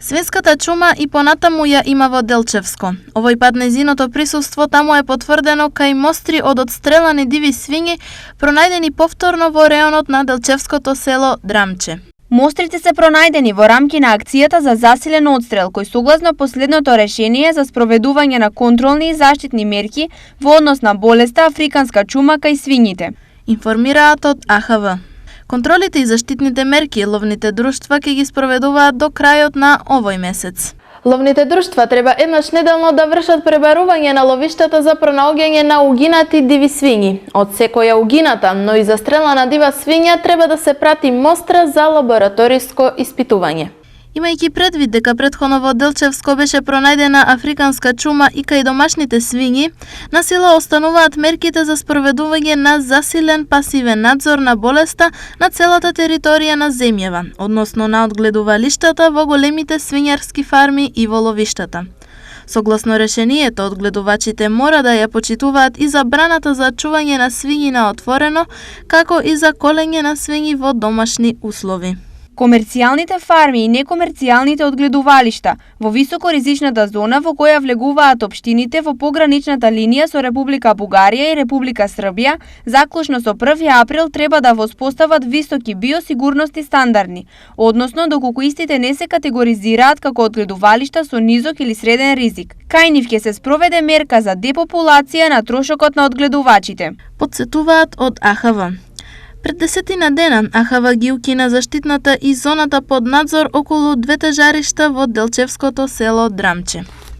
Свинската чума и понатаму ја има во Делчевско. Овој пат нејзиното присуство таму е потврдено кај мостри од отстрелани диви свињи пронајдени повторно во реонот на Делчевското село Драмче. Мострите се пронајдени во рамки на акцијата за засилен одстрел, кој согласно последното решение за спроведување на контролни и заштитни мерки во однос на болеста африканска чума кај свињите. Информираат од АХВ. Контролите и заштитните мерки ловните друштва ќе ги спроведуваат до крајот на овој месец. Ловните друштва треба еднаш неделно да вршат пребарување на ловиштата за пронаоѓање на угинати диви свињи. Од секоја угината, но и застрелана дива свиња треба да се прати мостра за лабораториско испитување. Имајќи предвид дека претходно во Делчевско беше пронајдена африканска чума и кај домашните свињи, на сила остануваат мерките за спроведување на засилен пасивен надзор на болеста на целата територија на земјава, односно на одгледувалиштата во големите свињарски фарми и во ловиштата. Согласно решението, одгледувачите мора да ја почитуваат и забраната за чување на свињи на отворено, како и за колење на свињи во домашни услови. Комерцијалните фарми и некомерцијалните одгледувалишта во високоризичната зона во која влегуваат општините во пограничната линија со Република Бугарија и Република Србија, заклучно со 1 април треба да воспостават високи биосигурности стандарди, односно доколку истите не се категоризираат како одгледувалишта со низок или среден ризик. Кај нив ќе се спроведе мерка за депопулација на трошокот на одгледувачите. Потсетуваат од АХВ. Пред 10 дена АХВ ги укина заштитната и зоната под надзор околу двете жаришта во Делчевското село Драмче.